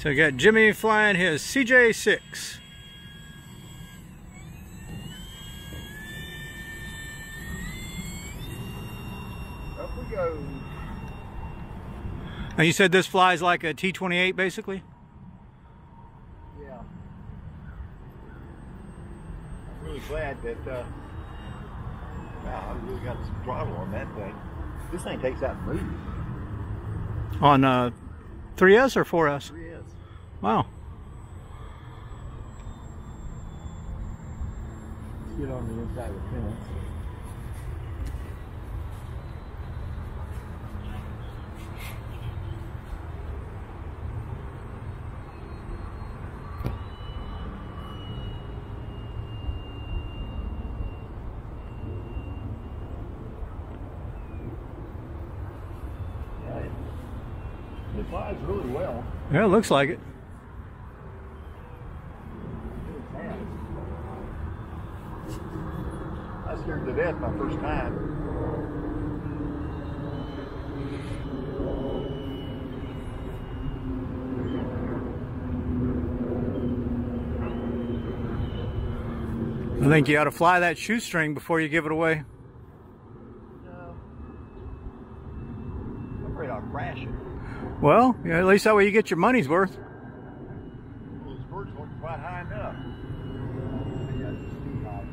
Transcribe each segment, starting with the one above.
So we got Jimmy flying his CJ6. Up we go. And you said this flies like a T-28 basically? Yeah. I'm really glad that, wow, I really got some throttle on that thing. This thing takes out moves. On 3S or 4S? 3S. Wow. Let's get on the inside of the fence. It flies really well. Yeah, it looks like it. I was scared to death my first time. I think you ought to fly that shoestring before you give it away. No. I'm afraid I'll crash it. Well, yeah, at least that way you get your money's worth. Well, this bird's looking quite high enough. Yeah, it's just too high.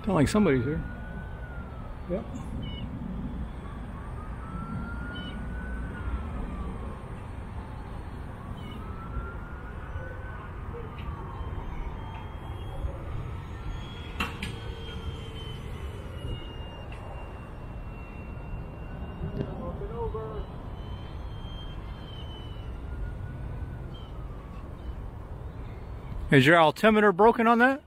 Sounds like somebody's here. Yep. Is your altimeter broken on that?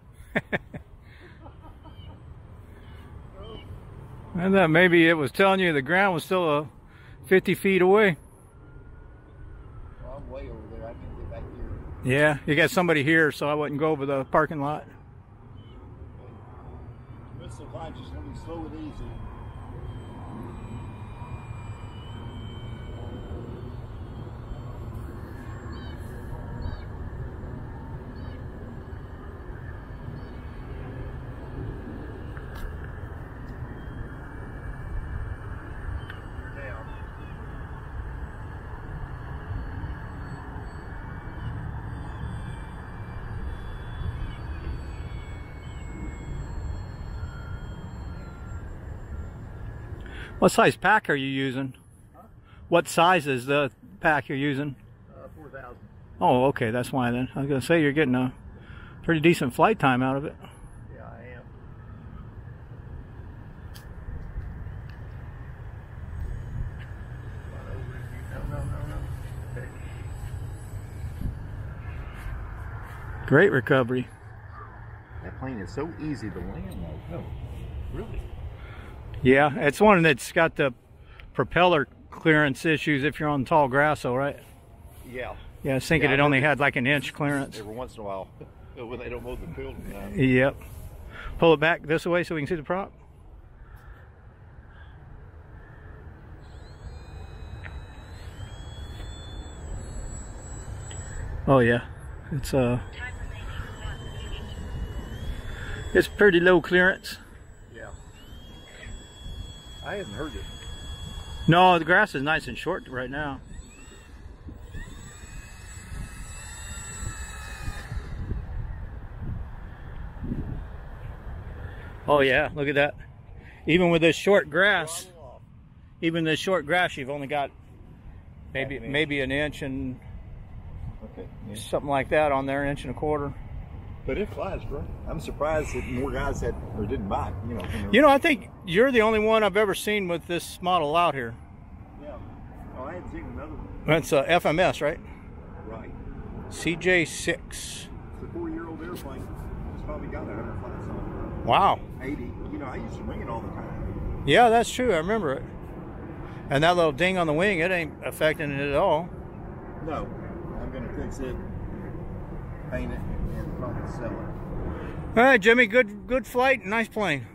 I thought maybe it was telling you the ground was still 50 feet away. Well, I'm way over there. I can get back here. Yeah, you got somebody here, so I wouldn't go over the parking lot. This supply just let me slow and easy. What size pack are you using? Huh? What size is the pack you're using? 4,000. Oh, okay, that's why then. I was going to say you're getting a pretty decent flight time out of it. Yeah, I am. No. Okay. Great recovery. That plane is so easy to land though. No, really. Yeah, it's one that's got the propeller clearance issues if you're on tall grass, though, right? Yeah. Yeah, I was thinking it only had like an inch clearance. Every once in a while, when they don't mow the field. Yep. Pull it back this way so we can see the prop. Oh yeah, it's pretty low clearance. I haven't heard it. No, the grass is nice and short right now. Oh yeah, look at that. Even with this short grass, you've only got maybe an inch and something like that on there, 1.25 inches. But it flies, bro. I'm surprised that more guys had or didn't buy it. You know, I think you're the only one I've ever seen with this model out here. Yeah. Oh, I hadn't seen another one. That's a FMS, right? Right. CJ6. It's a 4-year-old airplane. It's probably got 100 flights on it. Wow. 80. You know, I used to wing it all the time. Yeah, that's true. I remember it. And that little ding on the wing, it ain't affecting it at all. No. I'm going to fix it, paint it, and probably sell it. All right, Jimmy, good flight. Nice plane.